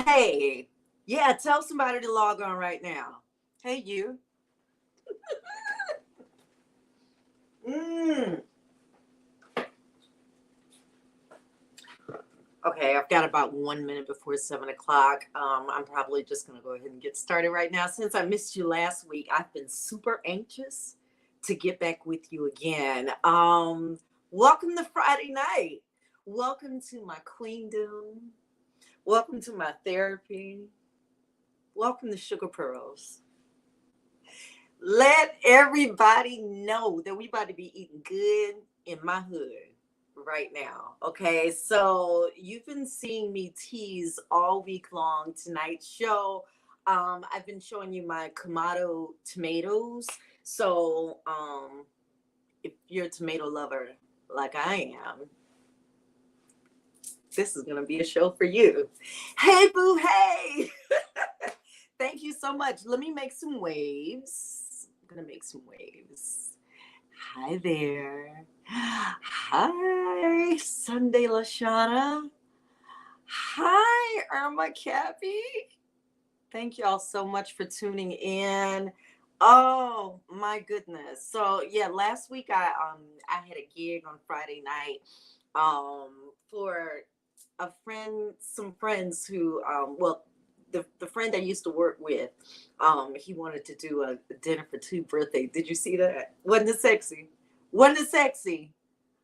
Hey, yeah, tell somebody to log on right now. Hey, you. Mm. Okay, I've got about 1 minute before 7 o'clock. I'm probably just going to go ahead and get started right now. Since I missed you last week, I've been super anxious to get back with you again. Welcome to Friday night. Welcome to my queendom. Welcome to my therapy. Welcome to Sugar Pearls. Let everybody know that we about to be eating good in my hood right now. Okay, so you've been seeing me tease all week long. Tonight's show, I've been showing you my Tomato tomatoes. So if you're a tomato lover like I am, this is gonna be a show for you. Hey boo, hey. Thank you so much. Let me make some waves. I'm gonna make some waves. Hi there. Hi, Sunday Lashana. Hi, Irma Cappy. Thank you all so much for tuning in. Oh my goodness. So yeah, last week I had a gig on Friday night for a friend, some friends who the friend I used to work with, he wanted to do a dinner for two birthday. Did you see that? Wasn't it sexy? Wasn't it sexy?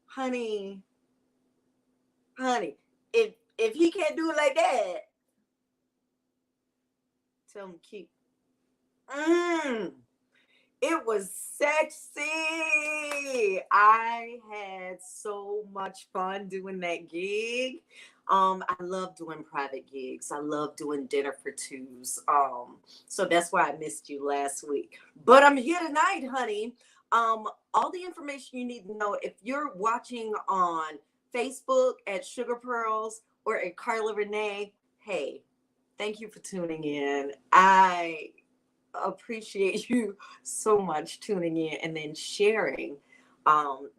Honey, honey, if he can't do it like that, tell him keep. It was sexy. I had so much fun doing that gig. I love doing private gigs. I love doing dinner for twos. So that's why I missed you last week. But I'm here tonight, honey. All the information you need to know if you're watching on Facebook at Sugar Pearls or at Carla Renee. Hey, thank you for tuning in. I appreciate you so much tuning in and then sharing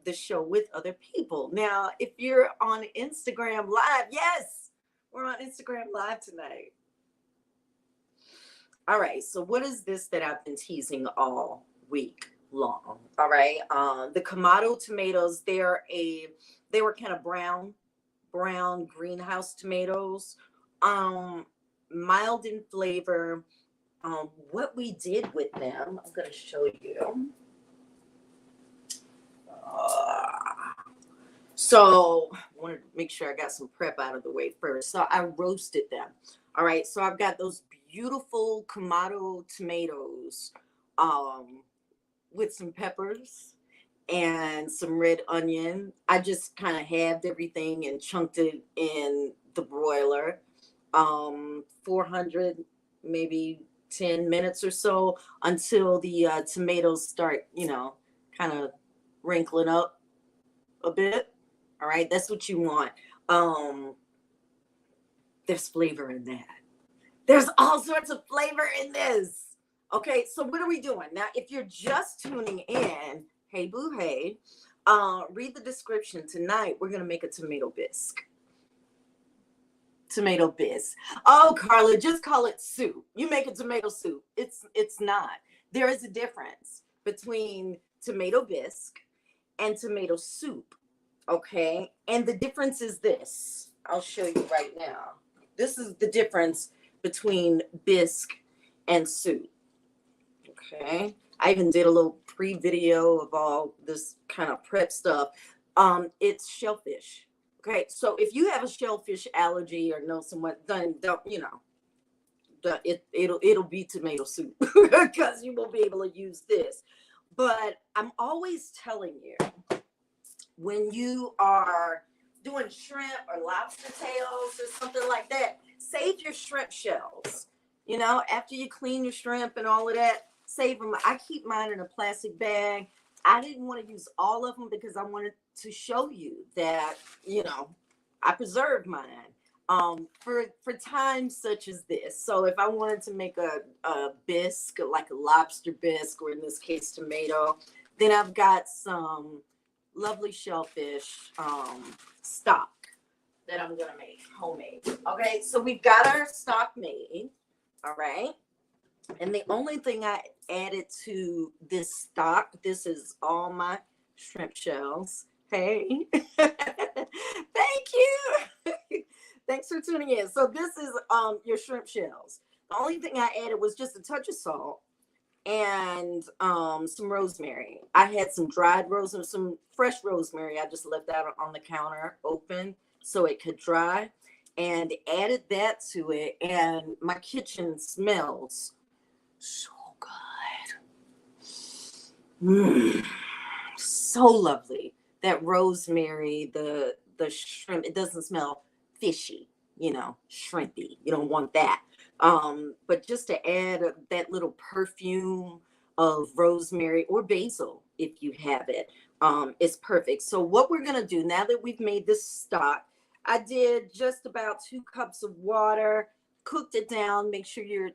the show with other people. Now, if you're on Instagram Live, yes, we're on Instagram Live tonight. All right, so what is this that I've been teasing all week long? All right, the Tomato tomatoes, they were kind of brown greenhouse tomatoes, mild in flavor. What we did with them, I'm going to show you. So I wanted to make sure I got some prep out of the way first. So I roasted them. All right. So I've got those beautiful Tomato tomatoes with some peppers and some red onion. I just kind of halved everything and chunked it in the broiler. 400, maybe 10 minutes or so until the tomatoes start, kind of wrinkling up a bit. All right, that's what you want. There's flavor in that. There's all sorts of flavor in this. Okay, so what are we doing? Now, if you're just tuning in, hey boo hey, read the description. Tonight, we're going to make a tomato bisque. Tomato bisque. Oh, Carla, just call it soup. You make a tomato soup. It's not. There is a difference between tomato bisque and tomato soup. Okay, and the difference is this. I'll show you right now. This is the difference between bisque and soup. Okay, I even did a little pre-video of all this kind of prep stuff. It's shellfish. Okay, so if you have a shellfish allergy or know someone, then don't, it'll be tomato soup because you won't be able to use this. But I'm always telling you, when you are doing shrimp or lobster tails or something like that, save your shrimp shells. After you clean your shrimp and all of that, save them. I keep mine in a plastic bag. I didn't want to use all of them because I wanted to show you that, I preserved mine for times such as this. So if I wanted to make a bisque, like a lobster bisque, or in this case, tomato, then I've got some lovely shellfish stock. that I'm gonna make homemade. Okay, so we've got our stock made. All right. And the only thing I added to this stock, this is all my shrimp shells. Hey, thank you. Thanks for tuning in. So this is your shrimp shells. The only thing I added was just a touch of salt and some rosemary. I had some dried rosemary, some fresh rosemary. I just left that on the counter open so it could dry, and added that to it. And my kitchen smells so good. So lovely. That rosemary, the shrimp, it doesn't smell fishy, shrimpy. You don't want that. But just to add that little perfume of rosemary or basil, if you have it, is perfect. So what we're gonna do now that we've made this stock, I did just about 2 cups of water, cooked it down, make sure your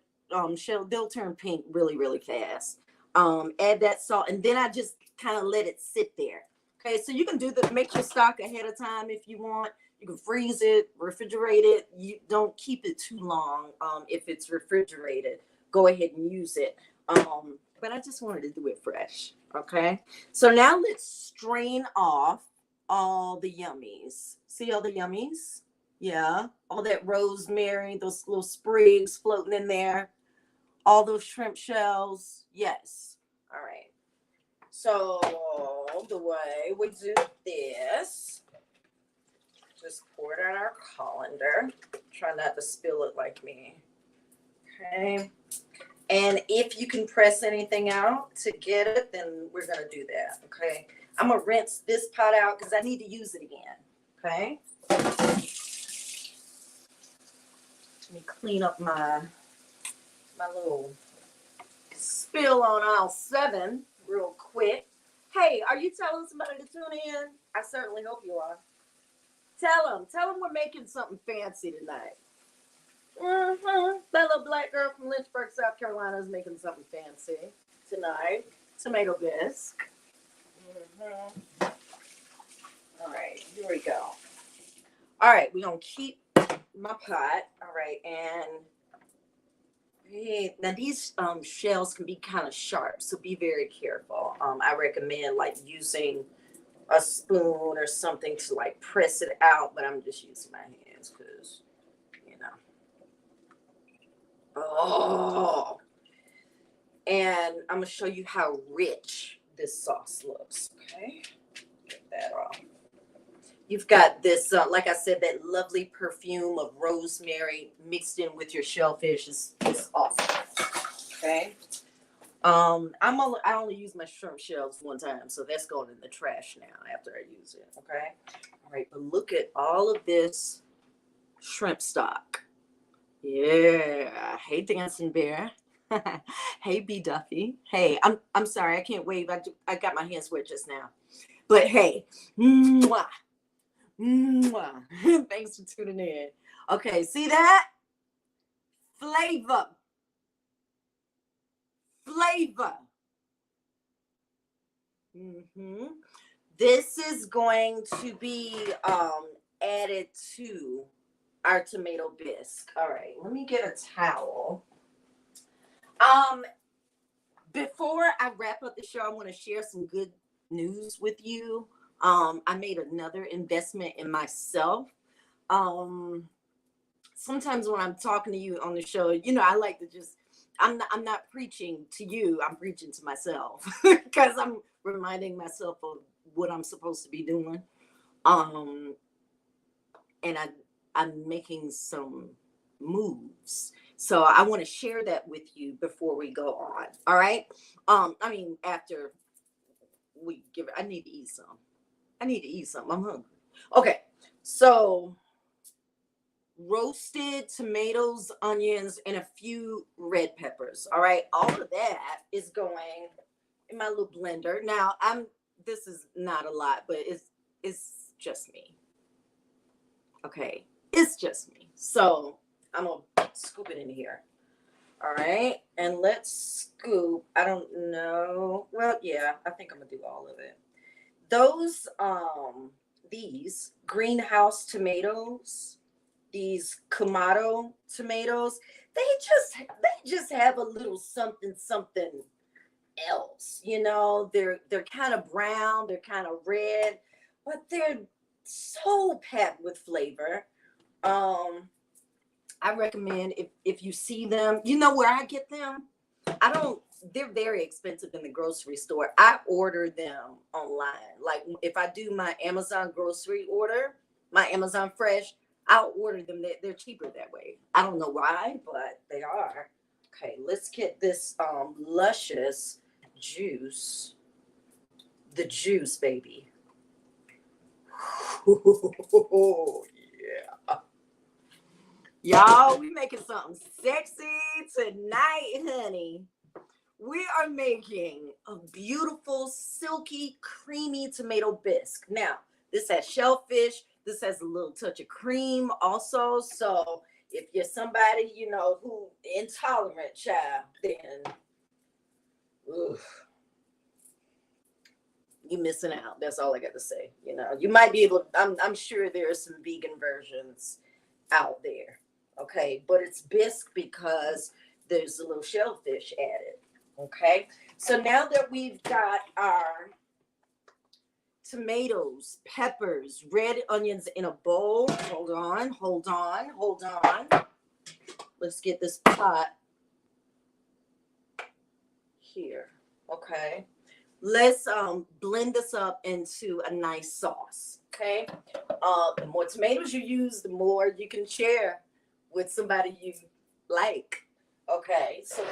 shell, they'll turn pink really, really fast. Add that salt, and then I just kind of let it sit there. Okay, so you can make your stock ahead of time if you want. You can freeze it, refrigerate it. You don't keep it too long. If it's refrigerated, go ahead and use it. But I just wanted to do it fresh. Okay, so now let's strain off all the yummies. See all the yummies? Yeah, all that rosemary, those little sprigs floating in there. All those shrimp shells. Yes. All right. So the way we do this, just pour it on our colander. Try not to spill it like me. Okay. And if you can press anything out to get it, then we're going to do that. Okay. I'm going to rinse this pot out because I need to use it again. Okay. Let me clean up my little spill on aisle 7 real quick. Hey, are you telling somebody to tune in? I certainly hope you are. Tell them we're making something fancy tonight. That little black girl from Lynchburg, South Carolina is making something fancy tonight. Tomato bisque. All right, here we go. All right, we're going to keep my pot. All right, and now these shells can be kind of sharp, so be very careful. I recommend like using a spoon or something to like press it out, but I'm just using my hands because, Oh, and I'm gonna show you how rich this sauce looks. Okay, get that off. You've got this, like I said, that lovely perfume of rosemary mixed in with your shellfish is awesome. Okay. I only use my shrimp shells one time, so that's going in the trash now after I use it. Okay. All right, but look at all of this shrimp stock. Yeah. Hey, Dancing Bear. Hey, B Duffy. Hey, I'm sorry, I can't wave. I got my hands wet just now. But hey, mwah, mwah. Thanks for tuning in. Okay, see that? Flavor. This is going to be added to our tomato bisque. All right, let me get a towel. Before I wrap up the show, I want to share some good news with you. I made another investment in myself. Sometimes when I'm talking to you on the show, I like to just, I'm not preaching to you, I'm preaching to myself because I'm reminding myself of what I'm supposed to be doing. And I'm making some moves. So I want to share that with you before we go on. All right. After we give it, I need to eat some. I'm hungry. Okay. So roasted tomatoes, onions, and a few red peppers. All right. All of that is going in my little blender. Now this is not a lot, but it's just me. Okay. It's just me. So I'm going to scoop it in here. All right. And let's scoop. I don't know. Well, yeah, I think I'm going to do all of it. Those these greenhouse tomatoes, these Tomato tomatoes. They just have a little something else. You know, they're kind of brown, they're kind of red, but they're so packed with flavor. I recommend if you see them, you know where I get them? I don't, they're very expensive in the grocery store. I order them online. Like if I do my Amazon grocery order, my Amazon Fresh, I'll order them. They're cheaper that way. I don't know why, but they are. Okay, let's get this luscious juice. The juice, baby. Oh, yeah. Y'all, we making something sexy tonight, honey. We are making a beautiful, silky, creamy tomato bisque. Now, this has shellfish. This has a little touch of cream also. So if you're somebody, you know, who intolerant, child, then you're missing out. That's all I got to say. You know, you might be able to, I'm sure there are some vegan versions out there. Okay, but it's bisque because there's a little shellfish added. Okay, so now that we've got our tomatoes, peppers, red onions in a bowl, hold on. Let's get this pot here. Okay, let's blend this up into a nice sauce. Okay, the more tomatoes you use, the more you can share with somebody you like. Okay, so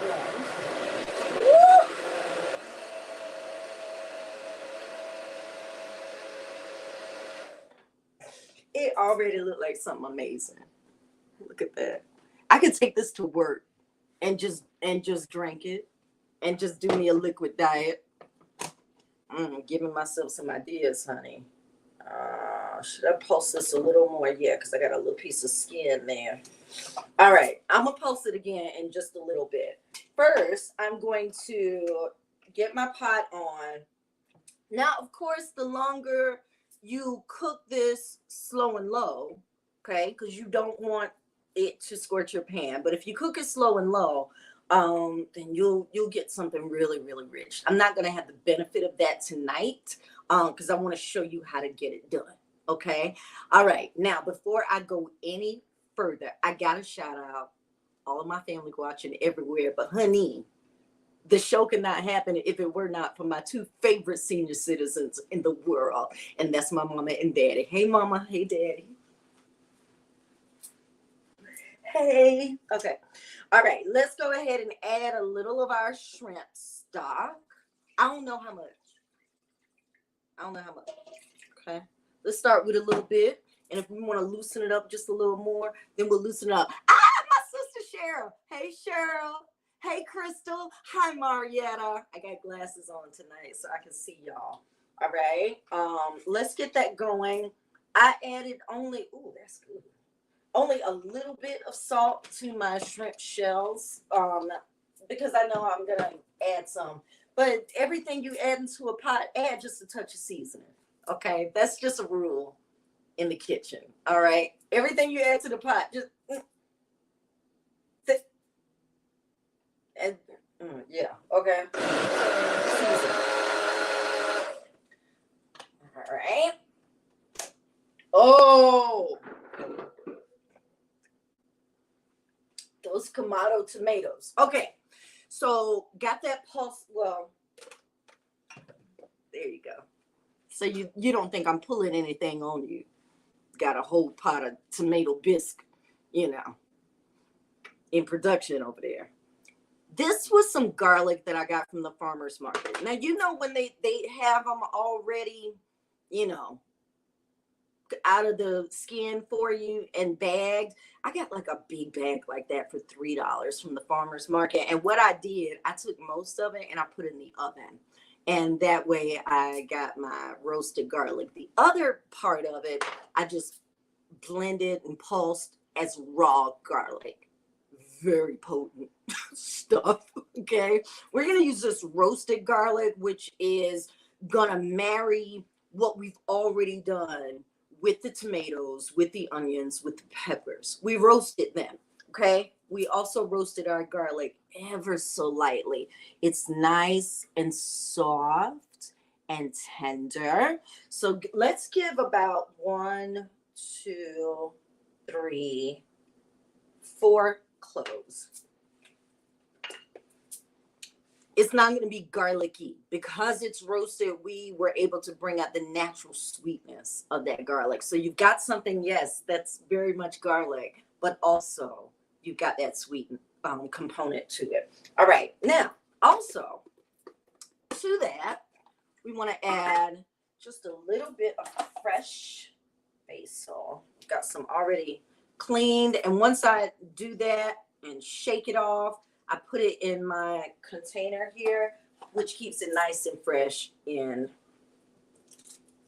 it already looked like something amazing. Look at that. I could take this to work and just drink it and just do me a liquid diet. Giving myself some ideas, honey. Should I post this a little more? Yeah, because I got a little piece of skin there. All right, I'm gonna post it again in just a little bit. First, I'm going to get my pot on. Now, of course, the longer you cook this slow and low, okay, because you don't want it to scorch your pan. But if you cook it slow and low, then you'll get something really, really rich. I'm not gonna have the benefit of that tonight, because I want to show you how to get it done. Okay. All right. Now, before I go any further, I gotta shout out all of my family watching everywhere. But honey, the show could not happen if it were not for my two favorite senior citizens in the world, and that's my mama and daddy. Hey, mama. Hey, daddy. Hey. Okay. All right. Let's go ahead and add a little of our shrimp stock. I don't know how much. Okay. Let's start with a little bit. And if we want to loosen it up just a little more, then we'll loosen it up. My sister Cheryl. Hey, Cheryl. Hey, Crystal. Hi, Marietta. I got glasses on tonight so I can see y'all. All right. Let's get that going. I added only a little bit of salt to my shrimp shells, because I know I'm going to add some. But everything you add into a pot, add just a touch of seasoning. Okay, that's just a rule in the kitchen. All right, everything you add to the pot, just yeah. Okay. All right. Oh, those Tomato tomatoes. Okay, so got that pulse. Well, there you go. So you don't think I'm pulling anything on you. Got a whole pot of tomato bisque, you know, in production over there. This was some garlic that I got from the farmer's market. Now, you know, when they have them already, you know, out of the skin for you and bagged. I got like a big bag like that for $3 from the farmer's market. And what I did, I took most of it and I put it in the oven. And that way I got my roasted garlic. The other part of it, I just blended and pulsed as raw garlic. Very potent stuff, okay? We're going to use this roasted garlic, which is going to marry what we've already done with the tomatoes, with the onions, with the peppers. We roasted them, okay? We also roasted our garlic ever so lightly. It's nice and soft and tender. So let's give about 1, 2, 3, 4 cloves. It's not going to be garlicky because it's roasted. We were able to bring out the natural sweetness of that garlic. So you've got something, yes, that's very much garlic, but also you've got that sweet component to it. All right. Now, also to that, we want to add just a little bit of fresh basil. Got some already cleaned. And once I do that and shake it off, I put it in my container here, which keeps it nice and fresh in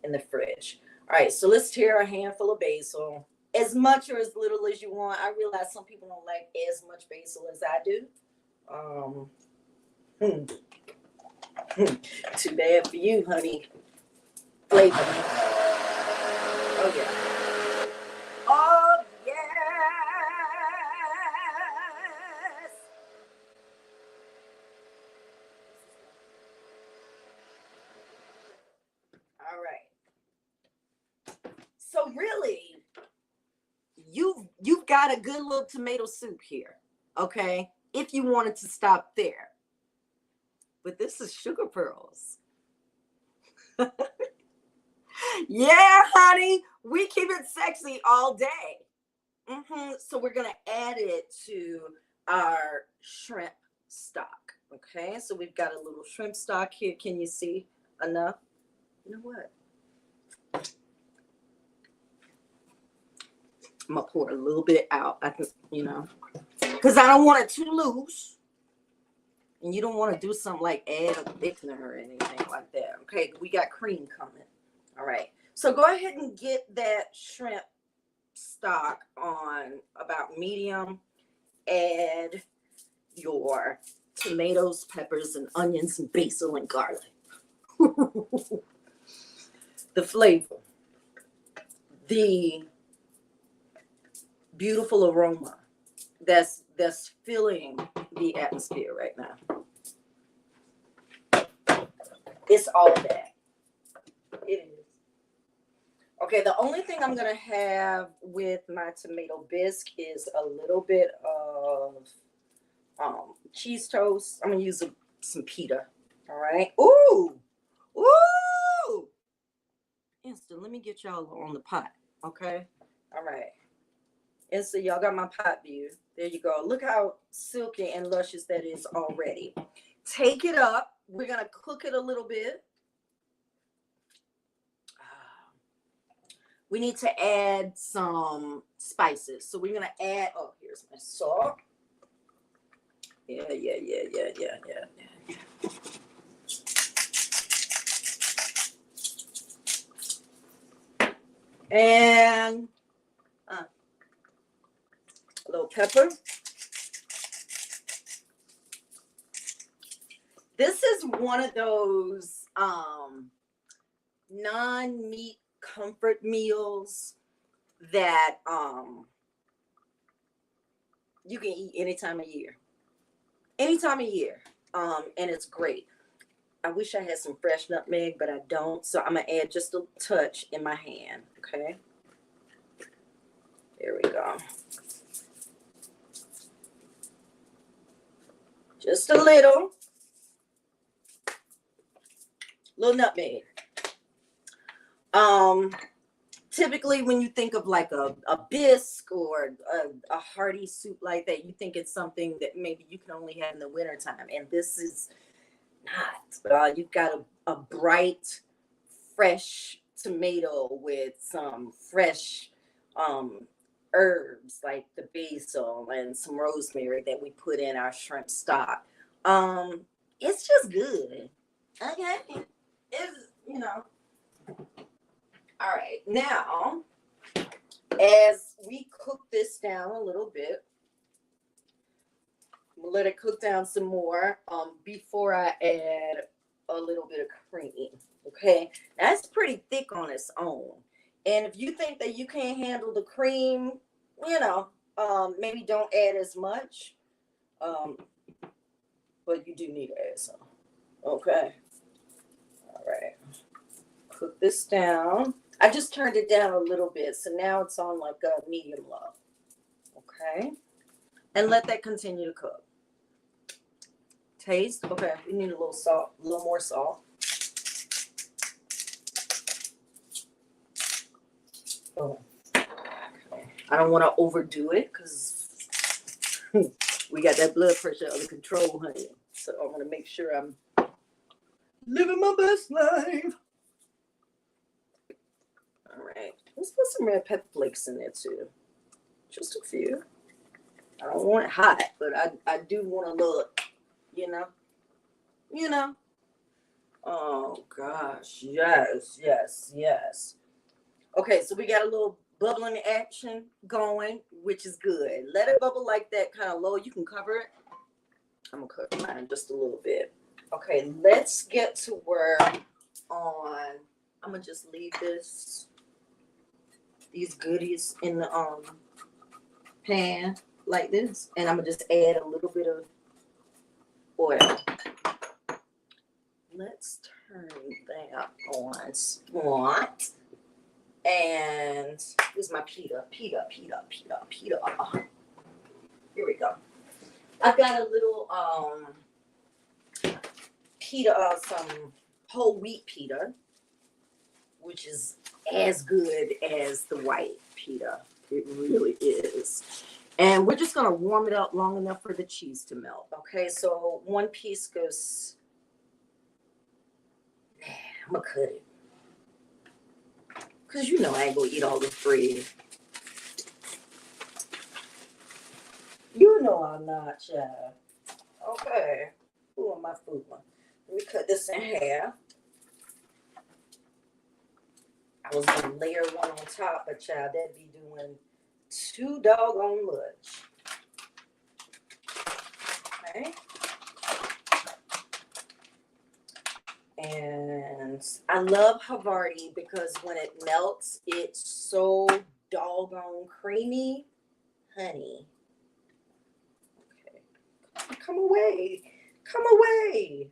the fridge. All right, so let's tear a handful of basil, as much or as little as you want. I realize some people don't like as much basil as I do. Too bad for you, honey. Flavor. Oh yeah. Oh yes. All right. So really, you've got a good little tomato soup here, okay? If you wanted to stop there. But this is SugarPearls. Yeah, honey, we keep it sexy all day. So we're gonna add it to our shrimp stock. Okay, so we've got a little shrimp stock here. Can you see enough? You know what? I'm gonna pour a little bit out. I can, because I don't want it too loose. And you don't want to do something like add a thickener or anything like that. Okay, we got cream coming. All right. So go ahead and get that shrimp stock on about medium. Add your tomatoes, peppers, and onions, and basil and garlic. The flavor. The beautiful aroma that's filling the atmosphere right now. It's all that. It is. Okay, the only thing I'm gonna have with my tomato bisque is a little bit of cheese toast. I'm gonna use some pita. All right. Ooh, ooh. Instant. Let me get y'all on the pot. Okay. All right. And so y'all got my pot view. There you go. Look how silky and luscious that is already. Take it up. We're going to cook it a little bit. We need to add some spices. So we're going to add, here's my salt. Yeah. And a little pepper. This is one of those non-meat comfort meals that you can eat any time of year. And it's great. I wish I had some fresh nutmeg, but I don't. So I'm going to add just a touch in my hand. Okay. There we go. Just a little nutmeg. Typically when you think of like a bisque or a hearty soup like that, you think it's something that maybe you can only have in the wintertime. And this is not. You've got a bright, fresh tomato with some fresh herbs like the basil and some rosemary that we put in our shrimp stock. It's just good. Okay. It's, All right. Now, as we cook this down a little bit, we'll let it cook down some more before I add a little bit of cream. Okay. That's pretty thick on its own. And if you think that you can't handle the cream, you know, maybe don't add as much. Um, but you do need to add some. Okay. All right. Cook this down. I just turned it down a little bit, so now it's on like a medium low. Okay. And let that continue to cook. Taste. Okay. We need a little salt, a little more salt. Oh. Okay. I don't want to overdo it because we got that blood pressure under control, honey. So I want to make sure I'm living my best life. All right. Let's put some red pepper flakes in there too. Just a few. I don't want it hot, but I do want to look, you know. Oh gosh, yes. Okay, so we got a little bubbling action going, which is good. Let it bubble like that, kind of low. You can cover it. I'm gonna cover mine just a little bit. Okay, let's get to work on. I'm gonna just leave these goodies in the pan like this, and I'm gonna just add a little bit of oil. Let's turn that on spot. And this is my pita. Here we go. I've got a little pita, some whole wheat pita, which is as good as the white pita. It really is. And we're just gonna warm it up long enough for the cheese to melt. Okay, so one piece goes. I'm gonna cut it. Because you know I ain't gonna eat all the bread. You know I'm not, child. Okay. Who am I fooling? Let me cut this in half. I was gonna layer one on top, but child, that'd be doing too doggone much. Okay. And I love Havarti because when it melts, it's so doggone creamy. Honey. Okay. Come away. Come away.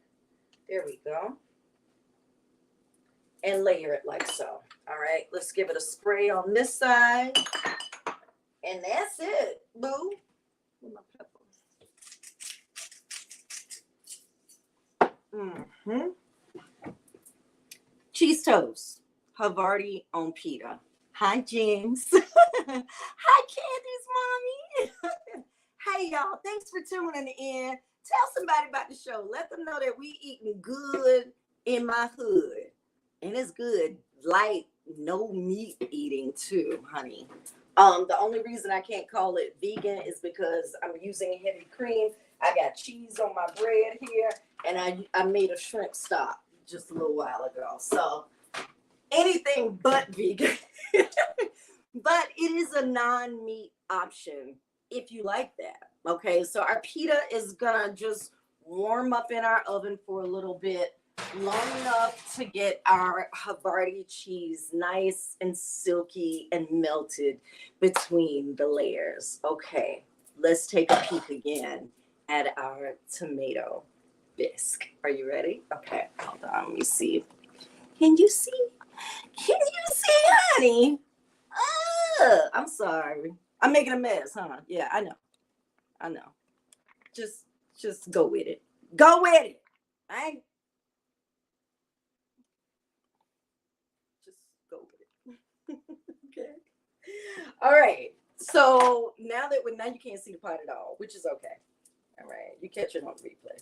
There we go. And layer it like so. All right. Let's give it a spray on this side. And that's it. Boo. Where's my pepper? Mm-hmm. Cheese toast, Havarti on pita. Hi, James. Hi, Candy's mommy. Hey, y'all. Thanks for tuning in. Tell somebody about the show. Let them know that we eating good in my hood. And it's good. Light, no meat eating too, honey. The only reason I can't call it vegan is because I'm using heavy cream. I got cheese on my bread here, and I made a shrimp stock just a little while ago. So anything but vegan. But it is a non-meat option if you like that. Okay, so our pita is gonna just warm up in our oven for a little bit, long enough to get our Havarti cheese nice and silky and melted between the layers. Okay, let's take a peek again at our tomato bisque. Are you ready? Okay, hold on, let me see. Can you see? Can you see, honey? I'm sorry. I'm making a mess, huh? Yeah, I know. Just go with it. Go with it. I just go with it. Okay. All right. So now you can't see the pot at all, which is okay. All right. You catch it on replay.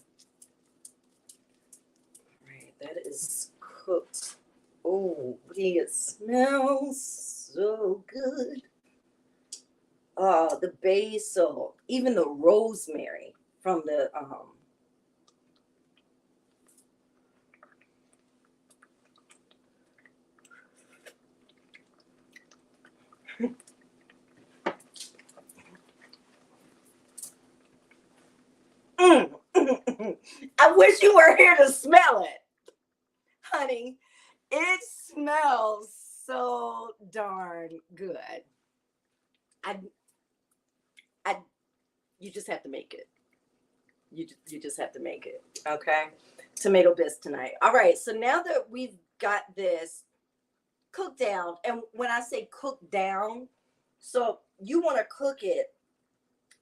All right. That is cooked. Oh, it smells so good. The basil, even the rosemary from the I wish you were here to smell it, honey. It smells so darn good. I, I, you just have to make it. You just have to make it. Okay. Tomato bisque tonight. All right. So now that we've got this cooked down, and when I say cooked down, so you want to cook it.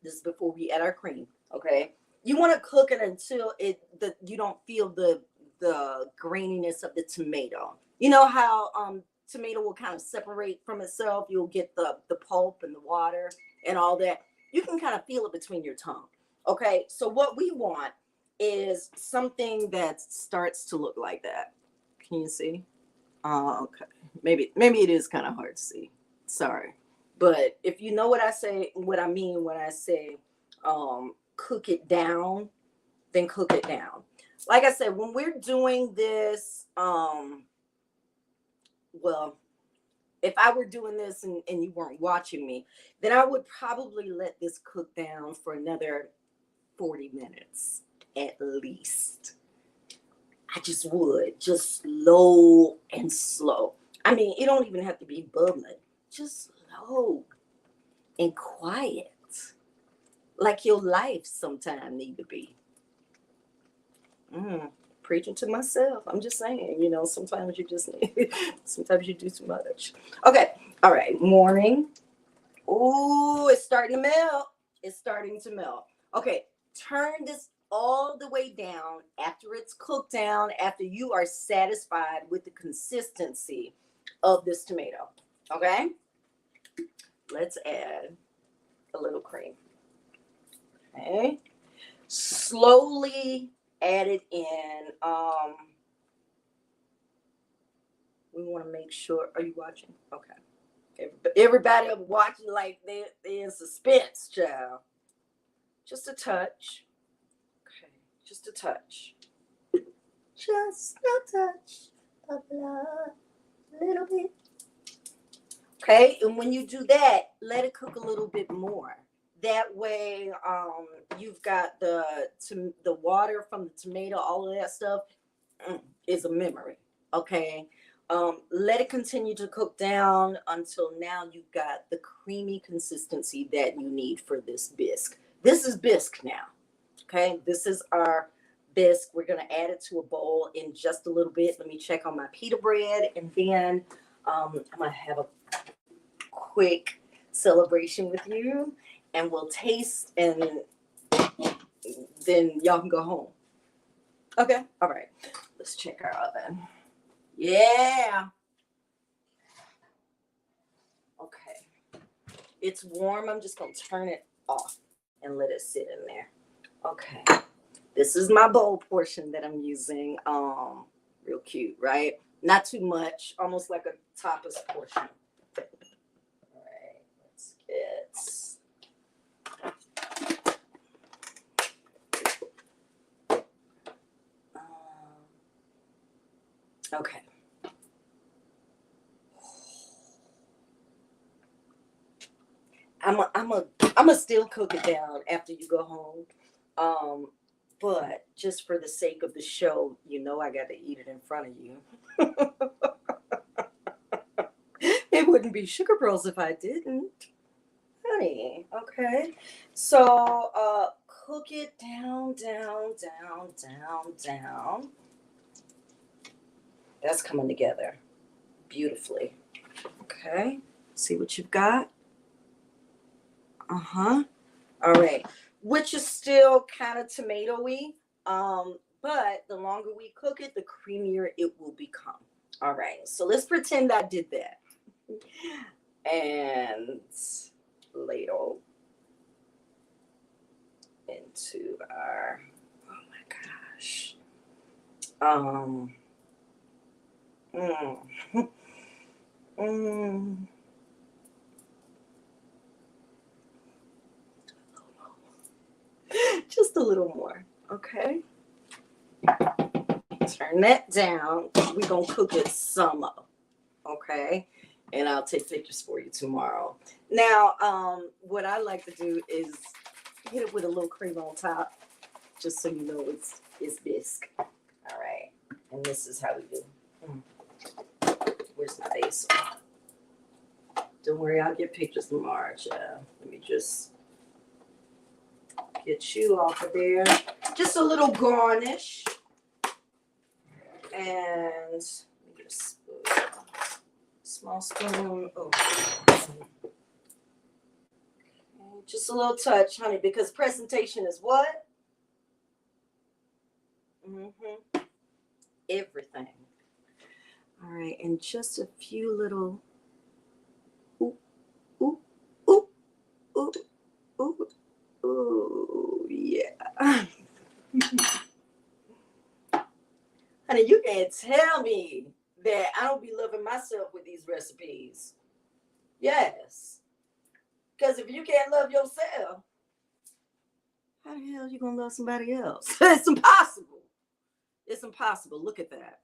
This is before we add our cream. Okay. You want to cook it until you don't feel the graininess of the tomato. You know how tomato will kind of separate from itself. You'll get the pulp and the water and all that. You can kind of feel it between your tongue. Okay, so what we want is something that starts to look like that. Can you see? Okay. Maybe it is kind of hard to see. Sorry. But if you know what I mean when I say cook it down, then cook it down. Like I said, when we're doing this, well, if I were doing this and you weren't watching me, then I would probably let this cook down for another 40 minutes at least. I just would, just slow and slow. I mean, it don't even have to be bubbling, just slow and quiet, like your life sometimes need to be. Preaching to myself. I'm just saying, sometimes you just need, sometimes you do too much. Okay. All right. Morning. Ooh, it's starting to melt. It's starting to melt. Okay. Turn this all the way down after it's cooked down, after you are satisfied with the consistency of this tomato. Okay. Let's add a little cream. Okay. Slowly add it in. We want to make sure. Are you watching? Okay. Everybody watching like they're in suspense, child. Just a touch. Okay. Just a touch. Just a touch of love. A little bit. Okay. And when you do that, let it cook a little bit more. That way, you've got the water from the tomato, all of that stuff is a memory. Okay. Let it continue to cook down until now you've got the creamy consistency that you need for this bisque. This is bisque now. Okay. This is our bisque. We're going to add it to a bowl in just a little bit. Let me check on my pita bread, and then I'm going to have a quick celebration with you. And we'll taste, and then y'all can go home. Okay. All right. Let's check our oven. Yeah. Okay. It's warm. I'm just going to turn it off and let it sit in there. Okay. This is my bowl portion that I'm using. Real cute, right? Not too much. Almost like a tapas portion. All right. Let's get... Okay. I'm a still cook it down after you go home. But just for the sake of the show, I got to eat it in front of you. It wouldn't be SugarPearls if I didn't, honey. Okay. So cook it down. That's coming together beautifully. Okay. See what you've got? All right. Which is still kind of tomatoey. But the longer we cook it, the creamier it will become. All right. So let's pretend I did that. And ladle into our, oh my gosh. Just a little more, okay? Turn that down. We're going to cook it some up, okay? And I'll take pictures for you tomorrow. Now, what I like to do is hit it with a little cream on top, just so you know it's bisque. All right. And this is how we do. Where's my base? Don't worry, I'll get pictures tomorrow, child. Let me just get you off of there. Just a little garnish. And just small spoon. Oh. Just a little touch, honey, because presentation is what? Everything. All right, and just a few little ooh, ooh, ooh, ooh, ooh, ooh, yeah. Honey, you can't tell me that I don't be loving myself with these recipes. Yes. Because if you can't love yourself, how the hell are you going to love somebody else? It's impossible. It's impossible. Look at that.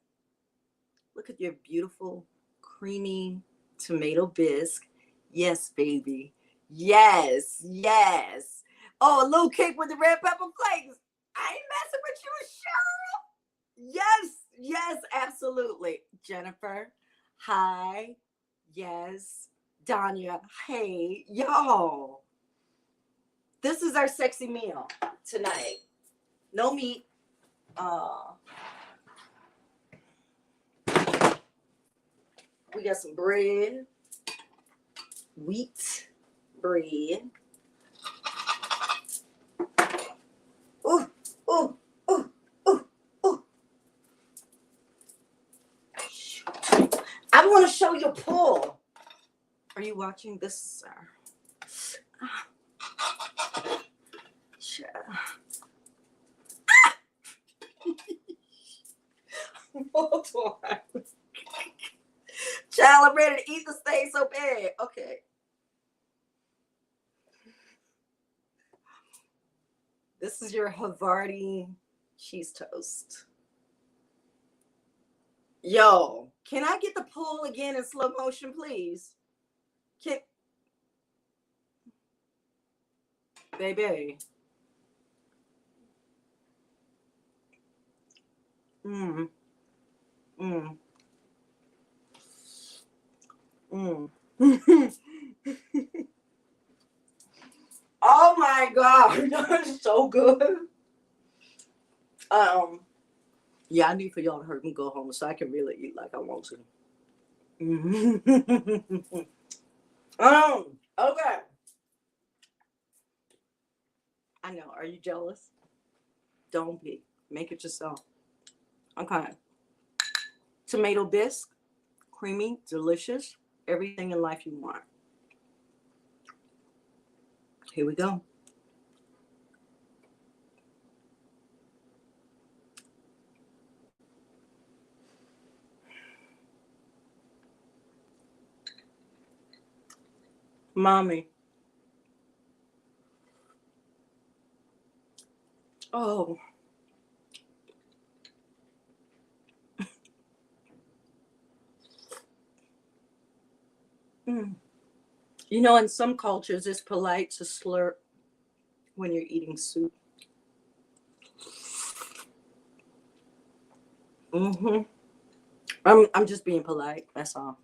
Look at your beautiful, creamy tomato bisque. Yes, baby. Yes, yes. Oh, a little cake with the red pepper flakes. I ain't messing with you, Cheryl. Yes, yes, absolutely. Jennifer, hi. Yes. Danya, hey. Y'all. This is our sexy meal tonight. No meat. We got some bread. Wheat bread. Ooh, ooh, ooh, ooh, ooh. I want to show you a pull. Are you watching this, sir? Hold on. Child, I'm ready to eat this thing so bad. Okay. This is your Havarti cheese toast. Yo, can I get the pull again in slow motion, please? Baby. Mm. Mm. Mm. Oh my God, that's so good. Yeah, I need for y'all to hurry and go home so I can really eat like I want to. Okay. I know. Are you jealous? Don't be. Make it yourself. Okay. Tomato bisque, creamy, delicious, everything in life you want. Here we go. Mommy. Oh. Mm. You know, in some cultures, it's polite to slurp when you're eating soup. Mm-hmm. I'm just being polite. That's all.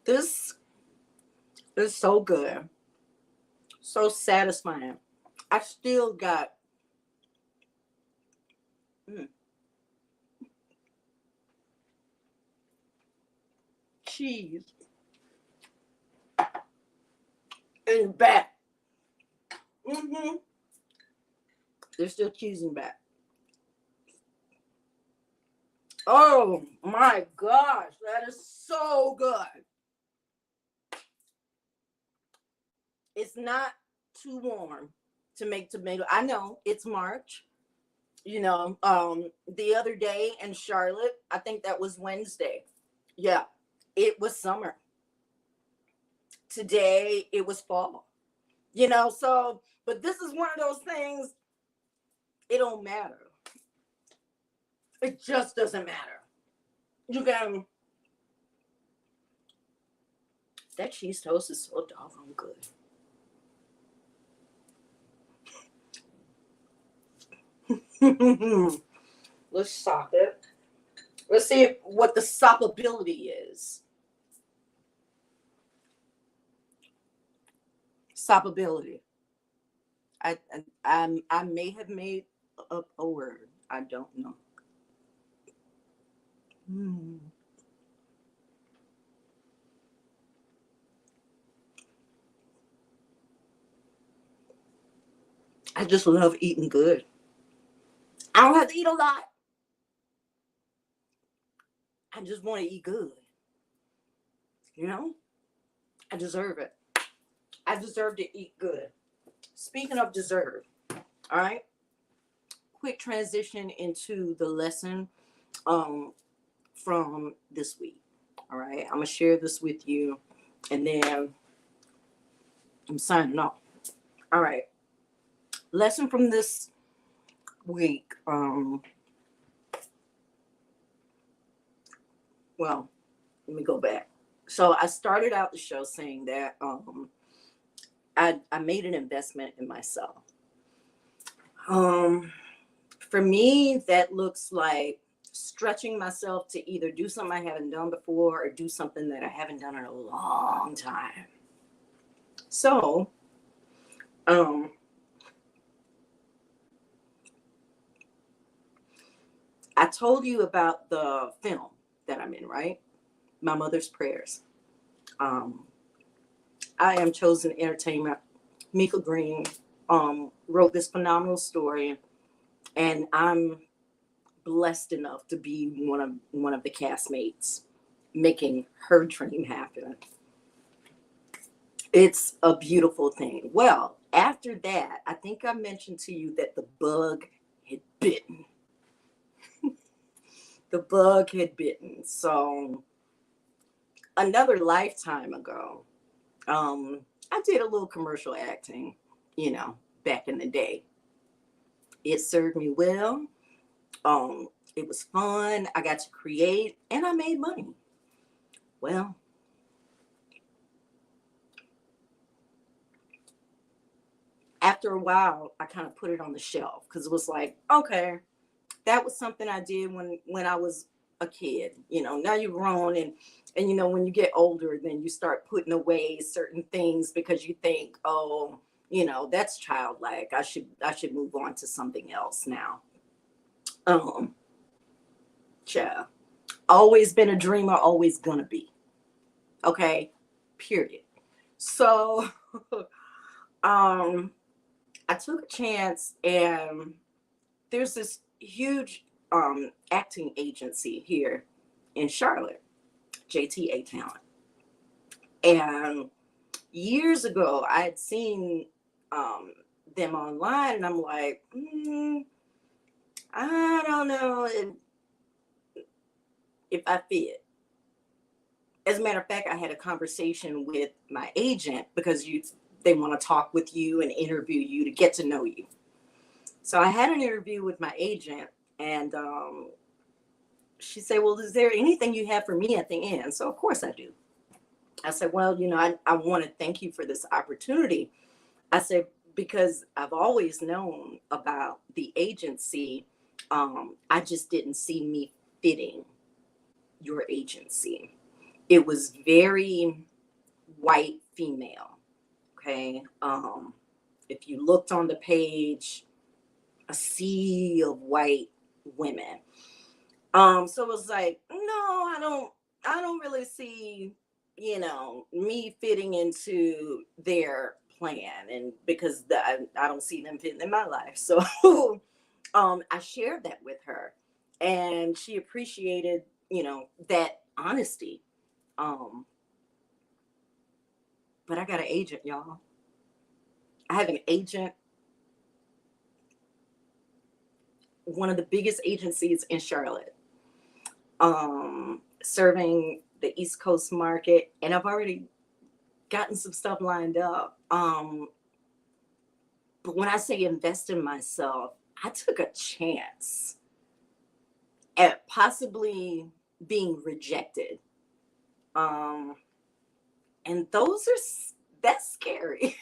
This is so good. So satisfying. I still got cheese in the back. Mm-hmm. There's still cheese in the back. Oh my gosh, that is so good. It's not too warm to make tomato. I know it's March. You know, the other day in Charlotte, I think that was Wednesday. Yeah, it was summer. Today it was fall. You know, so but this is one of those things, it don't matter. It just doesn't matter. You can that cheese toast is so doggone good. Let's stop it. Let's see what the stoppability is. Stoppability. I may have made up a word. I don't know. Hmm. I just love eating good. I don't have to eat a lot. I just want to eat good. You know, I deserve it. I deserve to eat good. Speaking of deserve, all right. Quick transition into the lesson um from this week. All right, I'm gonna share this with you, and then I'm signing off. All right, lesson from this week. Well, let me go back. So I started out the show saying that I made an investment in myself. Um, for me, that looks like stretching myself to either do something I haven't done before or do something that I haven't done in a long time. So, um, I told you about the film that I'm in, right? My Mother's Prayers. Um, I Am Chosen Entertainment. Mika Green wrote this phenomenal story, and I'm blessed enough to be one of the castmates making her dream happen. It's a beautiful thing. Well, after that, I think I mentioned to you that the bug had bitten. The bug had bitten. So another lifetime ago, I did a little commercial acting, back in the day. It served me well. It was fun. I got to create and I made money. Well, after a while, I kind of put it on the shelf because it was like, okay, that was something I did when I was a kid. Now you're grown, and when you get older, then you start putting away certain things because you think, oh, that's childlike. I should move on to something else now. Um, yeah, always been a dreamer, always gonna be. Okay, period. So, um, I took a chance, and there's this huge acting agency here in Charlotte, JTA Talent. And years ago, I had seen them online, and I'm like, I don't know if I fit. As a matter of fact, I had a conversation with my agent because they want to talk with you and interview you to get to know you. So I had an interview with my agent, and she said, well, is there anything you have for me at the end? So of course I do. I said, well, I want to thank you for this opportunity. I said, because I've always known about the agency. I just didn't see me fitting your agency. It was very white female. Okay. If you looked on the page, a sea of white women. So it was like, no, I don't really see, me fitting into their plan, and because I don't see them fitting in my life. So I shared that with her, and she appreciated, that honesty. Um, but I got an agent, y'all. I have an agent, one of the biggest agencies in Charlotte, serving the East Coast market, and I've already gotten some stuff lined up. But when I say invest in myself, I took a chance at possibly being rejected. Um, and that's scary.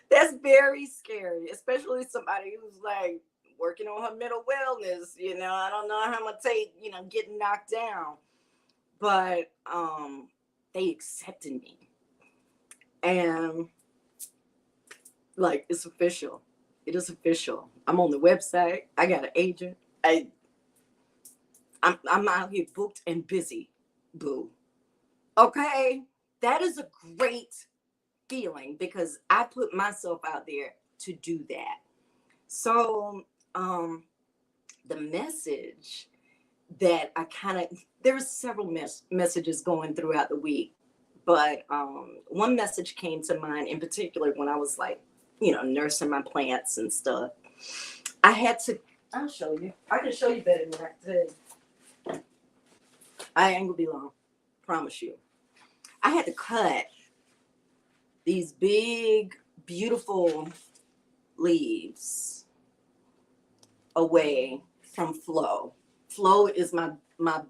That's very scary, especially somebody who's like, working on her mental wellness. I don't know how I'm gonna take, getting knocked down. But they accepted me. And like, it's official. It is official. I'm on the website. I got an agent. I'm out here booked and busy. Boo. Okay. That is a great feeling because I put myself out there to do that. So the message that I kind of, there's several messages going throughout the week, but one message came to mind in particular when I was like, nursing my plants and stuff. I had to, I'll show you. I can show you better than that. I ain't gonna be long, promise you. I had to cut these big, beautiful leaves away from Flo. Flo is my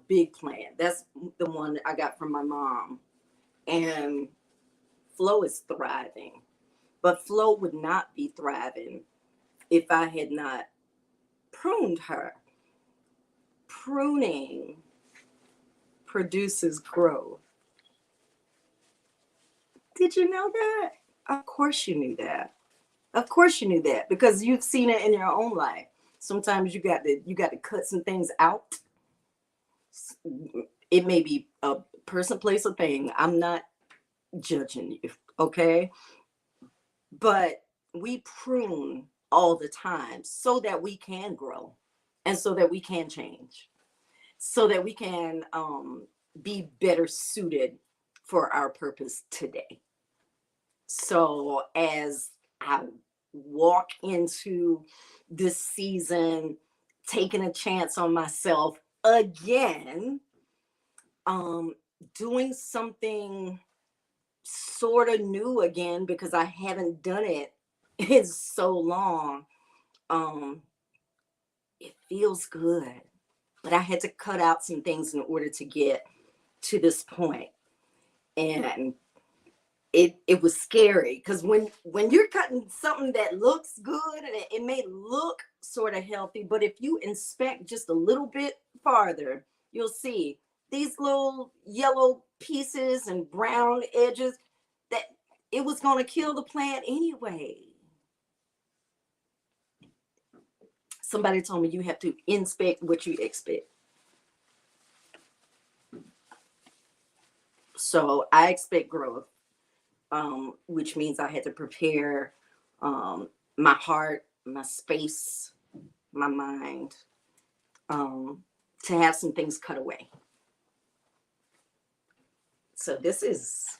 big plant. That's the one I got from my mom. And Flo is thriving. But Flo would not be thriving if I had not pruned her. Pruning produces growth. Did you know that? Of course you knew that. Of course you knew that because you've seen it in your own life. Sometimes you got to cut some things out. It may be a person, place, or thing. I'm not judging you, okay? But we prune all the time so that we can grow and so that we can change, so that we can be better suited for our purpose today. So as I walk into this season, taking a chance on myself again, doing something sort of new again because I haven't done it in so long. It feels good, but I had to cut out some things in order to get to this point. And it was scary because when you're cutting something that looks good and it may look sort of healthy, but if you inspect just a little bit farther, you'll see these little yellow pieces and brown edges that it was going to kill the plant anyway. Somebody told me you have to inspect what you expect. So I expect growth. Which means I had to prepare my heart, my space, my mind, to have some things cut away. So this is,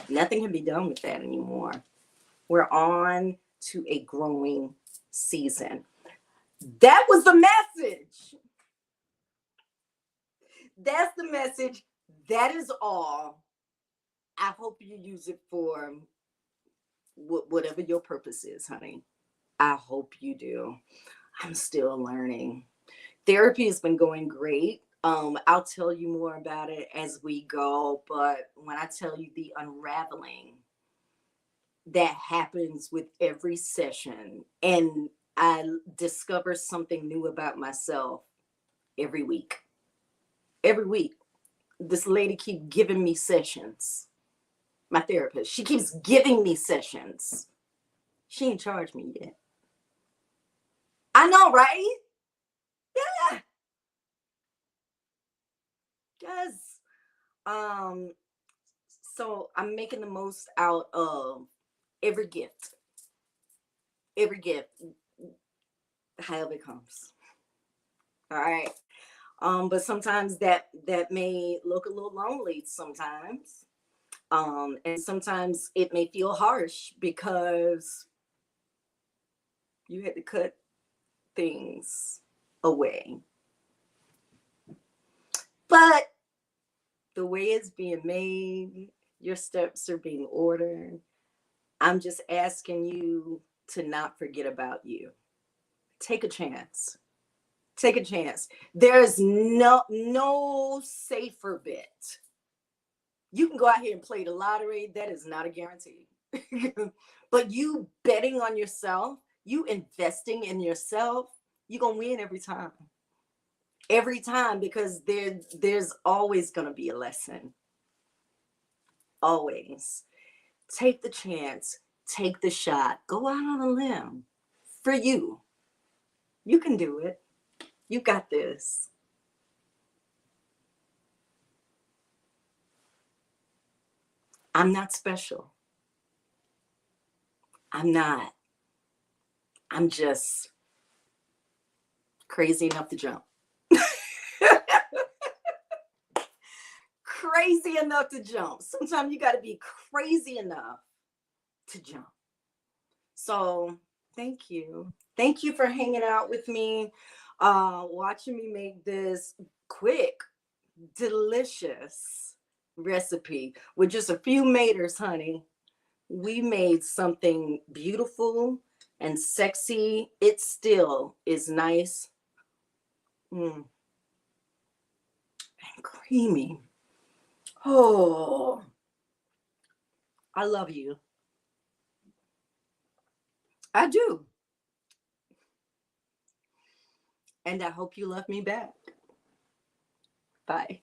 nothing can be done with that anymore. We're on to a growing season. That was the message. That's the message. That is all. I hope you use it for whatever your purpose is, honey. I hope you do. I'm still learning. Therapy has been going great. I'll tell you more about it as we go. But when I tell you the unraveling that happens with every session, and I discover something new about myself every week. Every week, this lady keeps giving me sessions. My therapist, she keeps giving me sessions. She ain't charged me yet. I know, right? Yeah. Because so I'm making the most out of every gift. Every gift, however it comes. All right. But sometimes that may look a little lonely sometimes. And sometimes it may feel harsh because you had to cut things away. But the way it's being made, your steps are being ordered. I'm just asking you to not forget about you. Take a chance. Take a chance. There's no safer bet. You can go out here and play the lottery. That is not a guarantee. But you betting on yourself, you investing in yourself, you're going to win every time. Every time, because there's always going to be a lesson. Always. Take the chance. Take the shot. Go out on a limb for you. You can do it. You got this. I'm not special. I'm not. I'm just crazy enough to jump. Crazy enough to jump. Sometimes you got to be crazy enough to jump. So thank you. Thank you for hanging out with me, watching me make this quick, delicious recipe with just a few maters, honey. We made something beautiful and sexy. It still is nice and creamy. Oh, I love you. I do. And I hope you love me back. Bye.